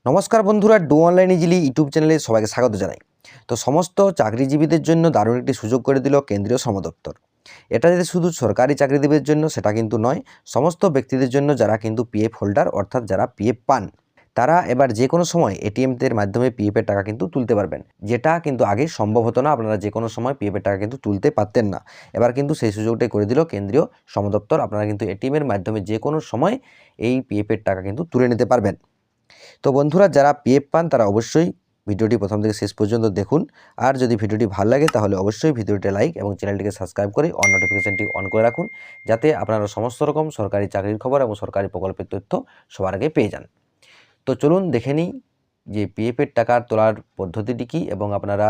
নমস্কার বন্ধুরা, do online easily YouTube চ্যানেলে সবাইকে স্বাগত জানাই। তো সমস্ত চাকরিজীবীদের জন্য দারুণ একটি সুযোগ করে দিল কেন্দ্রীয় শ্রম দপ্তর। এটা যে শুধু সরকারি চাকরিজীবীদের জন্য সেটা কিন্তু নয়, সমস্ত ব্যক্তিদের জন্য যারা কিন্তু পিএফ হোল্ডার অর্থাৎ যারা পিএফ পান, তারা এবার যে কোনো সময় এটিএমের মাধ্যমে পিএফের টাকা কিন্তু তুলতে পারবেন, যেটা কিন্তু আগে সম্ভব হতো না। আপনারা যে কোনো সময় পিএফের টাকা কিন্তু তুলতে পারতেন না। এবার কিন্তু সেই সুযোগটাই করে দিল কেন্দ্রীয় শ্রম দপ্তর। আপনারা কিন্তু এটিএমের মাধ্যমে যে কোনো সময় এই পিএফের টাকা কিন্তু তুলে নিতে পারবেন। তো বন্ধুরা, যারা পিএফ পান তারা অবশ্যই ভিডিওটি প্রথম থেকে শেষ পর্যন্ত দেখুন। আর যদি ভিডিওটি ভালো লাগে তাহলে অবশ্যই ভিডিওটি লাইক এবং চ্যানেলটিকে সাবস্ক্রাইব করে অন নোটিফিকেশনটি অন করে রাখুন, যাতে আপনারা সমস্ত রকম সরকারি চাকরির খবর এবং সরকারি প্রকল্পের তথ্য সবার আগে পেয়ে যান। তো চলুন দেখে নিই যে পিএফের টাকা তোলার পদ্ধতিটি কী এবং আপনারা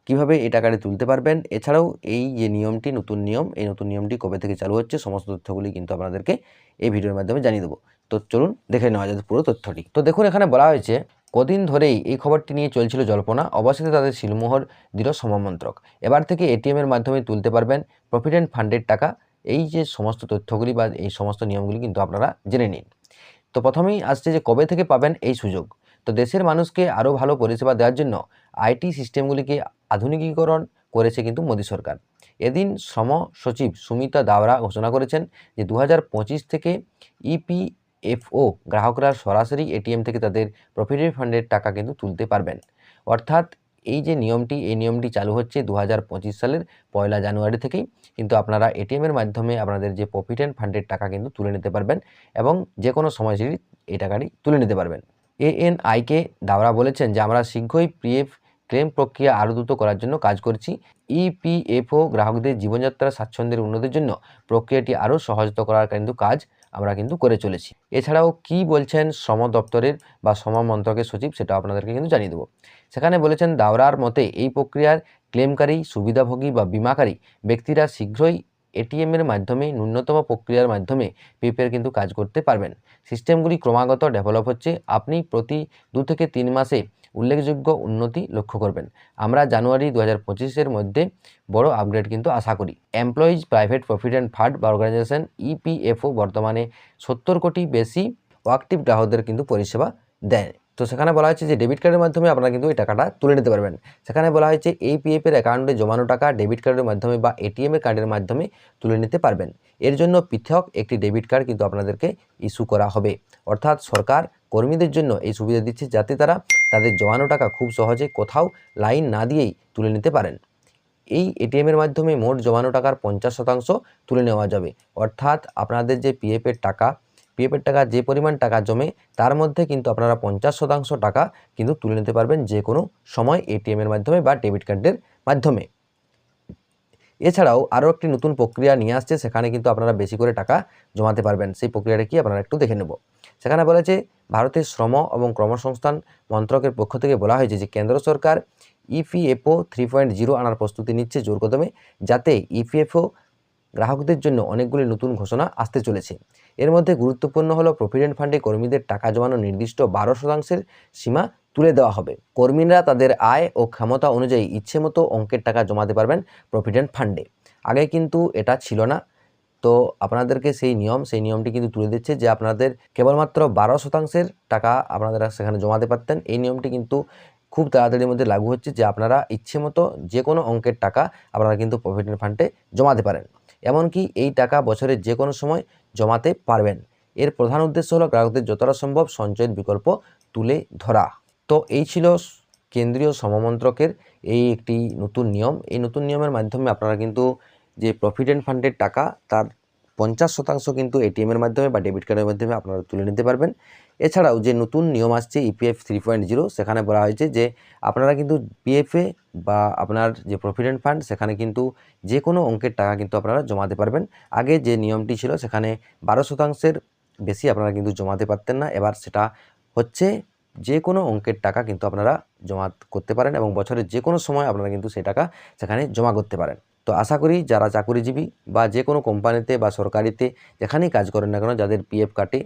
কিভাবে এই টাকাটি তুলতে পারবেন। এছাড়াও এই যে নিয়মটি নতুন নিয়ম, এই নতুন নিয়মটি কবে থেকে চালু হচ্ছে, সমস্ত তথ্যগুলি কিন্তু আপনাদেরকে এই ভিডিওর মাধ্যমে জানিয়ে দেবো। তো চলুন দেখে নেওয়া যাবে পুরো তথ্যটি। তো দেখুন, এখানে বলা হয়েছে কদিন ধরেই এই খবরটি নিয়ে চলছিল জল্পনা, অবশেষে তাদের সিলমোহর দিল শ্রমমন্ত্রক। এবার থেকে এটিএমের মাধ্যমে তুলতে পারবেন প্রভিডেন্ট ফান্ডের টাকা। এই যে সমস্ত তথ্যগুলি বা এই সমস্ত নিয়মগুলি কিন্তু আপনারা জেনে নিন। তো প্রথমেই আসছে যে কবে থেকে পাবেন এই সুযোগ। তো দেশের মানুষকে আরও ভালো পরিষেবা দেওয়ার জন্য আইটি সিস্টেমগুলিকে আধুনিকীকরণ করেছে কিন্তু মোদী সরকার। এদিন শ্রম সচিব সুমিতা দাওরা ঘোষণা করেছেন যে 2025 থেকে ইপিএফও গ্রাহকরা সরাসরি এটিএম থেকে তাদের প্রভিডেন্ট ফান্ডের টাকা কিন্তু তুলতে পারবেন। অর্থাৎ এই যে নিয়মটি, এই নিয়মটি চালু হচ্ছে 2025 সালের 1 জানুয়ারি থেকেই। কিন্তু আপনারা এটিএমের মাধ্যমে আপনাদের যে প্রভিডেন্ট ফান্ডের টাকা কিন্তু তুলে নিতে পারবেন এবং যে কোনো সময় এই টাকাটি তুলে নিতে পারবেন। এএনআইকে দাওরা বলেছেন যে আমরা শীঘ্রই পিএফ ক্লেম প্রক্রিয়া আরও দ্রুত করার জন্য কাজ করছি। ইপিএফও গ্রাহকদের জীবনযাত্রা স্বাচ্ছন্দ্যের উন্নতির জন্য প্রক্রিয়াটি আরও সহজতর করার কিন্তু কাজ আমরা কিন্তু করে চলেছি। এছাড়াও কি বলছেন শ্রম দপ্তরের বা শ্রম মন্ত্রকের সচিব, সেটা আপনাদেরকে কিন্তু জানিয়ে দেবো। সেখানে বলেছেন, দাওরার মতে এই প্রক্রিয়ার ক্লেমকারী, সুবিধাভোগী বা বিমাকারী ব্যক্তিরা শীঘ্রই এটিএমের মাধ্যমে ন্যূনতম প্রক্রিয়ার মাধ্যমে পিএফের কিন্তু কাজ করতে পারবেন। সিস্টেমগুলি ক্রমাগত ডেভেলপ হচ্ছে। আপনি প্রতি 2 থেকে 3 মাসে উল্লেখযোগ্য উন্নতি লক্ষ্য করবেন। আমরা জানুয়ারি 2025-এর মধ্যে বড় আপগ্রেড কিন্তু আশা করি। এমপ্লয়িজ প্রাইভেট প্রভিডেন্ট ফান্ড বা অর্গানাইজেশন ইপিএফও বর্তমানে 70 কোটি বেশি অ্যাক্টিভ গ্রাহকদের কিন্তু পরিষেবা দেয়। তো সেখানে বলা হয়েছে যে ডেবিট কার্ডের মাধ্যমে আপনারা কিন্তু এই টাকাটা তুলে নিতে পারবেন। সেখানে বলা হয়েছে এই পিএফের অ্যাকাউন্টে জমানো টাকা ডেবিট কার্ডের মাধ্যমে বা এটিএমের কার্ডের মাধ্যমে তুলে নিতে পারবেন। এর জন্য পৃথক একটি ডেবিট কার্ড কিন্তু আপনাদেরকে ইস্যু করা হবে। অর্থাৎ সরকার কর্মীদের জন্য এই সুবিধা দিচ্ছে, যাতে তারা তাদের জমানো টাকা খুব সহজে কোথাও লাইন না দিয়েই তুলে নিতে পারেন। এই এটিএমের মাধ্যমে মোট জমানো টাকার 50% তুলে নেওয়া যাবে। অর্থাৎ আপনাদের যে পিএফের টাকা যে পরিমাণ টাকা জমে, তার মধ্যে কিন্তু আপনারা 50% টাকা কিন্তু তুলে নিতে পারবেন যে কোনো সময় এটিএমের মাধ্যমে বা ডেবিট কার্ডের মাধ্যমে। এছাড়াও আরও একটি নতুন প্রক্রিয়া নিয়ে আসছে, সেখানে কিন্তু আপনারা বেশি করে টাকা জমাতে পারবেন। সেই প্রক্রিয়াটা কি আপনারা একটু দেখে নেব। সেখানে বলেছে, ভারতের শ্রম এবং কর্মসংস্থান মন্ত্রকের পক্ষ থেকে বলা হয়েছে যে কেন্দ্র সরকার ইপিএফও 3.0 আনার প্রস্তুতি নিচ্ছে জোর কদমে, যাতে ইপিএফও গ্রাহকদের জন্য অনেকগুলি নতুন ঘোষণা আসতে চলেছে। এর মধ্যে গুরুত্বপূর্ণ হলো প্রভিডেন্ট ফান্ডে কর্মীদের টাকা জমানো নির্দিষ্ট 12% সীমা তুলে দেওয়া হবে। কর্মীরা তাদের আয় ও ক্ষমতা অনুযায়ী ইচ্ছে মতো অঙ্কের টাকা জমাতে পারবেন প্রভিডেন্ট ফান্ডে। আগে কিন্তু এটা ছিল না। তো আপনাদেরকে সেই নিয়মটি কিন্তু তুলে দিচ্ছে যে আপনাদের কেবলমাত্র 12% টাকা আপনারা সেখানে জমাতে পারতেন। এই নিয়মটি কিন্তু খুব তাড়াতাড়ির মধ্যে লাগু হচ্ছে, যে আপনারা ইচ্ছে মতো যে কোনো অঙ্কের টাকা আপনারা কিন্তু প্রভিডেন্ট ফান্ডে জমাতে পারেন। এমনকি এই টাকা বছরের যে কোনো সময় জমাতে পারবেন। এর প্রধান উদ্দেশ্য হলো গ্রাহকদের যতটা সম্ভব সঞ্চয়ের বিকল্প তুলে ধরা। তো এই ছিল কেন্দ্রীয় শ্রমমন্ত্রকের এই একটি নতুন নিয়ম। এই নতুন নিয়মের মাধ্যমে আপনারা কিন্তু যে প্রভিডেন্ট ফান্ডের টাকা তার 50% কিন্তু এটিএমের মাধ্যমে বা ডেবিট কার্ডের মাধ্যমে আপনারা তুলে নিতে পারবেন। এছাড়াও যে নতুন নিয়ম আসছে ইপিএফ 3.0, সেখানে বলা হয়েছে যে আপনারা কিন্তু পিএফে বা আপনার যে প্রভিডেন্ট ফান্ড, সেখানে কিন্তু যে কোনো অঙ্কের টাকা কিন্তু আপনারা জমাতে পারবেন। আগে যে নিয়মটি ছিল সেখানে 12%-এর বেশি আপনারা কিন্তু জমাতে পারতেন না। এবার সেটা হচ্ছে যে কোনো অঙ্কের টাকা কিন্তু আপনারা জমা করতে পারেন এবং বছরের যে কোনো সময় আপনারা কিন্তু সেই টাকা সেখানে জমা করতে পারেন। তো আশা করি যারা চাকুরিজীবী বা যে কোনো কোম্পানিতে বা সরকারিতে যেখানেই কাজ করেন না কেন, যাদের পিএফ কাটে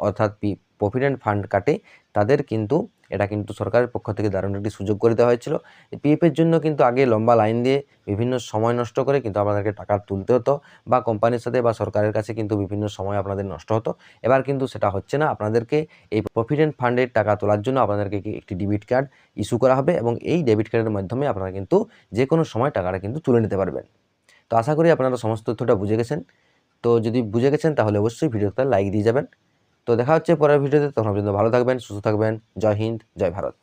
অর্থাৎ প্রভিডেন্ট ফান্ড কাটে, তাদের কিন্তু এটা কিন্তু সরকারের পক্ষ থেকে দারুণ একটি সুযোগ করে দেওয়া হয়েছিল। পিএফের জন্য কিন্তু আগে লম্বা লাইন দিয়ে বিভিন্ন সময় নষ্ট করে কিন্তু আপনাদেরকে টাকা তুলতে হতো, বা কোম্পানির সাথে বা সরকারের কাছে কিন্তু বিভিন্ন সময় আপনাদের নষ্ট হতো। এবার কিন্তু সেটা হচ্ছে না। আপনাদেরকে এই প্রভিডেন্ট ফান্ডের টাকা তোলার জন্য আপনাদেরকে একটি ডেবিট কার্ড ইস্যু করা হবে, এবং এই ডেবিট কার্ডের মাধ্যমে আপনারা কিন্তু যে কোনো সময় টাকাটা কিন্তু তুলে নিতে পারবেন। তো আশা করি আপনারা সমস্ত তথ্যটা বুঝে গেছেন। তো যদি বুঝে গেছেন তাহলে অবশ্যই ভিডিওতে লাইক দিয়ে যাবেন। তো দেখা হচ্ছে পরের ভিডিওতে, তখন পর্যন্ত ভালো থাকবেন, সুস্থ থাকবেন। জয় হিন্দ, জয় ভারত।